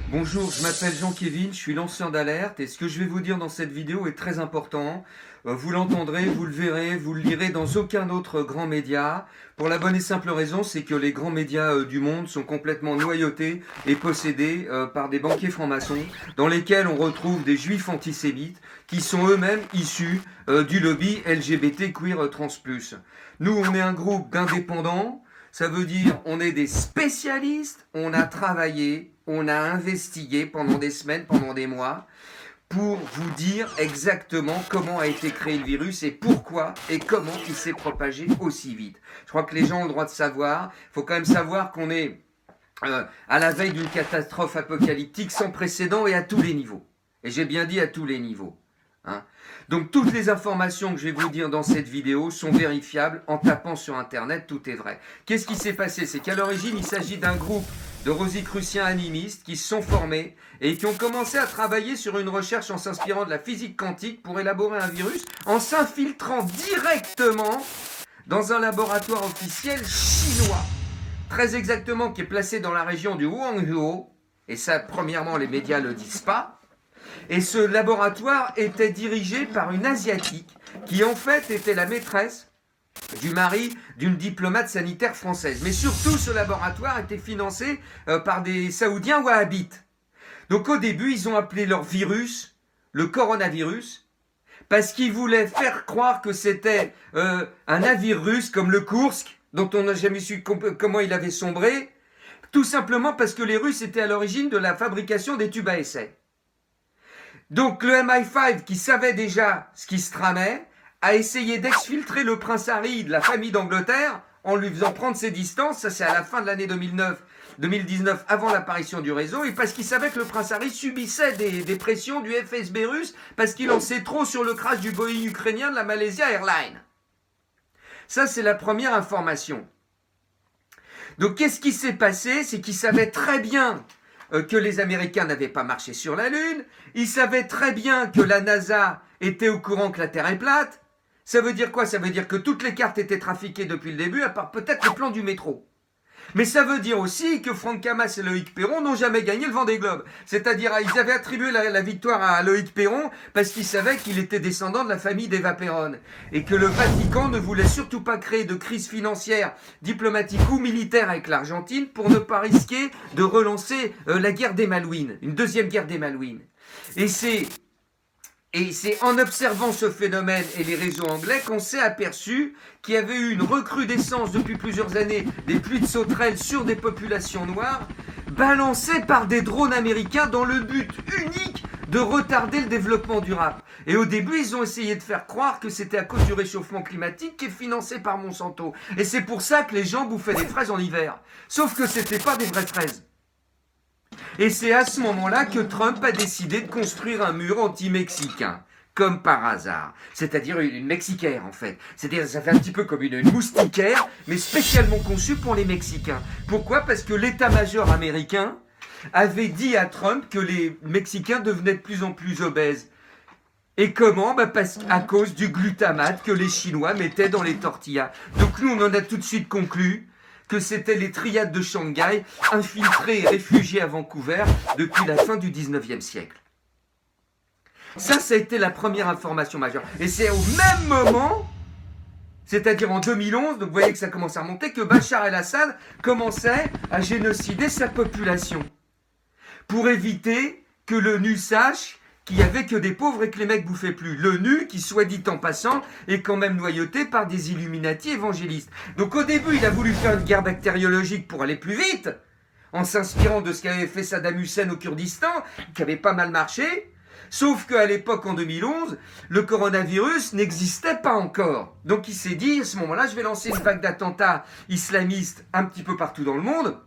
Bonjour, je m'appelle Jean-Kévin, je suis lanceur d'alerte et ce que je vais vous dire dans cette vidéo est très important. Vous l'entendrez, vous le verrez, vous le lirez dans aucun autre grand média. Pour la bonne et simple raison, c'est que les grands médias du monde sont complètement noyautés et possédés par des banquiers francs-maçons dans lesquels on retrouve des juifs antisémites qui sont eux-mêmes issus du lobby LGBT Queer Trans+. Nous, on est un groupe d'indépendants. Ça veut dire on est des spécialistes, on a travaillé, on a investigué pendant des semaines, pendant des mois, pour vous dire exactement comment a été créé le virus et pourquoi et comment il s'est propagé aussi vite. Je crois que les gens ont le droit de savoir. Il faut quand même savoir qu'on est à la veille d'une catastrophe apocalyptique sans précédent et à tous les niveaux. Et j'ai bien dit à tous les niveaux. Donc toutes les informations que je vais vous dire dans cette vidéo sont vérifiables en tapant sur internet, tout est vrai. Qu'est-ce qui s'est passé? C'est qu'à l'origine il s'agit d'un groupe de rosicruciens animistes qui se sont formés et qui ont commencé à travailler sur une recherche en s'inspirant de la physique quantique pour élaborer un virus en s'infiltrant directement dans un laboratoire officiel chinois, très exactement qui est placé dans la région du Guangzhou, et ça premièrement les médias ne le disent pas. Et ce laboratoire était dirigé par une Asiatique qui en fait était la maîtresse du mari d'une diplomate sanitaire française. Mais surtout ce laboratoire était financé par des Saoudiens wahhabites. Donc au début ils ont appelé leur virus le coronavirus parce qu'ils voulaient faire croire que c'était un navire russe comme le Kursk dont on n'a jamais su comment il avait sombré, tout simplement parce que les Russes étaient à l'origine de la fabrication des tubes à essai. Donc le MI5, qui savait déjà ce qui se tramait, a essayé d'exfiltrer le prince Harry de la famille d'Angleterre en lui faisant prendre ses distances. Ça, c'est à la fin de l'année 2019, avant l'apparition du réseau, et parce qu'il savait que le prince Harry subissait des pressions du FSB russe parce qu'il en sait trop sur le crash du Boeing ukrainien de la Malaysia Airlines. Ça, c'est la première information. Donc qu'est-ce qui s'est passé? C'est qu'il savait très bien que les Américains n'avaient pas marché sur la Lune. Ils savaient très bien que la NASA était au courant que la Terre est plate. Ça veut dire quoi? Ça veut dire que toutes les cartes étaient trafiquées depuis le début, à part peut-être le plan du métro. Mais ça veut dire aussi que Franck Hamas et Loïc Perron n'ont jamais gagné le Vendée Globe. C'est-à-dire, ils avaient attribué la victoire à Loïc Perron parce qu'ils savaient qu'il était descendant de la famille d'Eva Perón. Et que le Vatican ne voulait surtout pas créer de crise financière, diplomatique ou militaire avec l'Argentine pour ne pas risquer de relancer la guerre des Malouines, une deuxième guerre des Malouines. Et c'est en observant ce phénomène et les réseaux anglais qu'on s'est aperçu qu'il y avait eu une recrudescence depuis plusieurs années des pluies de sauterelles sur des populations noires balancées par des drones américains dans le but unique de retarder le développement durable. Et au début, ils ont essayé de faire croire que c'était à cause du réchauffement climatique qui est financé par Monsanto. Et c'est pour ça que les gens bouffaient des fraises en hiver. Sauf que c'était pas des vraies fraises. Et c'est à ce moment-là que Trump a décidé de construire un mur anti-mexicain, comme par hasard. C'est-à-dire une mexicaire, en fait. C'est-à-dire, ça fait un petit peu comme une moustiquaire, mais spécialement conçue pour les Mexicains. Pourquoi? Parce que l'état-major américain avait dit à Trump que les Mexicains devenaient de plus en plus obèses. Et comment? Parce qu'à cause du glutamate que les Chinois mettaient dans les tortillas. Donc nous, on en a tout de suite conclu que c'était les triades de Shanghai, infiltrés et réfugiés à Vancouver depuis la fin du 19e siècle. Ça a été la première information majeure. Et c'est au même moment, c'est-à-dire en 2011, donc vous voyez que ça commence à remonter, que Bachar el-Assad commençait à génocider sa population. Pour éviter que l'ONU sache qu'il n'y avait que des pauvres et que les mecs bouffaient plus. L'ONU, qui soit dit en passant, est quand même noyautée par des Illuminati évangélistes. Donc au début, il a voulu faire une guerre bactériologique pour aller plus vite, en s'inspirant de ce qu'avait fait Saddam Hussein au Kurdistan, qui avait pas mal marché. Sauf qu'à l'époque, en 2011, le coronavirus n'existait pas encore. Donc il s'est dit, à ce moment-là, je vais lancer une vague d'attentats islamistes un petit peu partout dans le monde,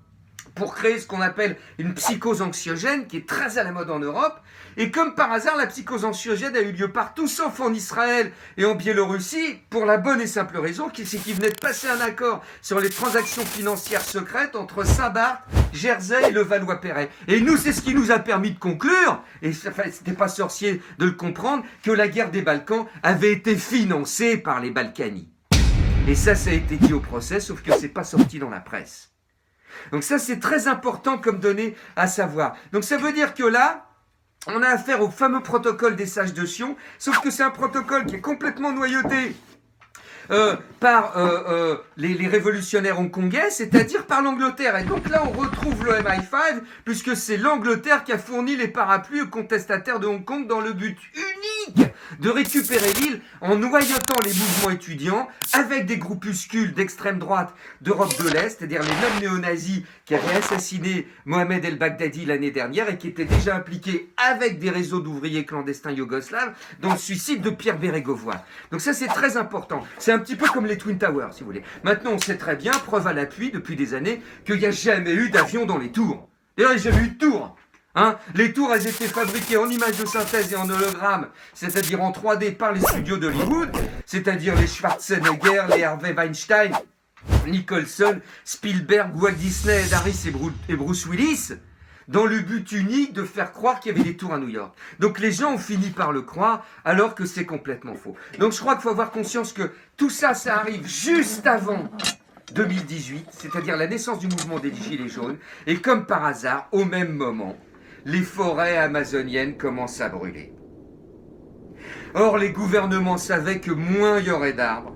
pour créer ce qu'on appelle une psychose anxiogène, qui est très à la mode en Europe. Et comme par hasard, la psychose anxiogène a eu lieu partout, sauf en Israël et en Biélorussie, pour la bonne et simple raison, c'est qu'ils venaient de passer un accord sur les transactions financières secrètes entre Saint-Barth, Jersey et le Valois-Perret. Et nous, c'est ce qui nous a permis de conclure, et c'était pas sorcier de le comprendre, que la guerre des Balkans avait été financée par les Balkany. Et ça a été dit au procès, sauf que c'est pas sorti dans la presse. Donc ça, c'est très important comme donnée à savoir. Donc ça veut dire que là, on a affaire au fameux protocole des sages de Sion, sauf que c'est un protocole qui est complètement noyauté par les révolutionnaires hongkongais, c'est-à-dire par l'Angleterre. Et donc là, on retrouve le MI5, puisque c'est l'Angleterre qui a fourni les parapluies aux contestataires de Hong Kong dans le but unique de récupérer l'île en noyautant les mouvements étudiants avec des groupuscules d'extrême droite d'Europe de l'Est, c'est-à-dire les mêmes néo-nazis qui avaient assassiné Mohamed el-Baghdadi l'année dernière et qui étaient déjà impliqués avec des réseaux d'ouvriers clandestins yougoslaves dans le suicide de Pierre Bérégovoy. Donc ça, c'est très important. C'est un petit peu comme les Twin Towers, si vous voulez. Maintenant, on sait très bien, preuve à l'appui, depuis des années, qu'il n'y a jamais eu d'avion dans les tours. D'ailleurs, il n'y a jamais eu de tours. Hein, les tours, elles étaient fabriquées en images de synthèse et en hologramme, c'est-à-dire en 3D par les studios d'Hollywood, c'est-à-dire les Schwarzenegger, les Harvey Weinstein, Nicholson, Spielberg, Walt Disney, Ed Harris et Bruce Willis, dans le but unique de faire croire qu'il y avait des tours à New York. Donc les gens ont fini par le croire, alors que c'est complètement faux. Donc je crois qu'il faut avoir conscience que tout ça, ça arrive juste avant 2018, c'est-à-dire la naissance du mouvement des Gilets jaunes, et comme par hasard, au même moment, les forêts amazoniennes commencent à brûler. Or, les gouvernements savaient que moins il y aurait d'arbres,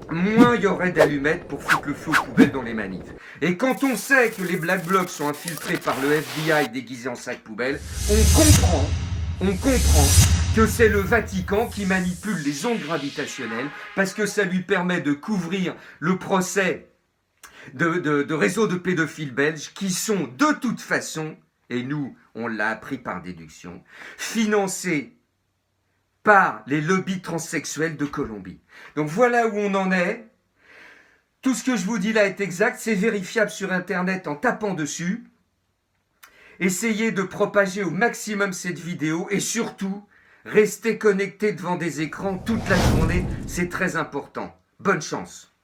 moins il y aurait d'allumettes pour foutre le feu aux poubelles dans les manifs. Et quand on sait que les Black Blocs sont infiltrés par le FBI déguisé en sac poubelle, on comprend que c'est le Vatican qui manipule les ondes gravitationnelles parce que ça lui permet de couvrir le procès de réseaux de pédophiles belges qui sont de toute façon, et nous on l'a appris par déduction, financés par les lobbies transsexuels de Colombie. Donc voilà où on en est. Tout ce que je vous dis là est exact, c'est vérifiable sur Internet en tapant dessus. Essayez de propager au maximum cette vidéo et surtout, restez connectés devant des écrans toute la journée, c'est très important. Bonne chance.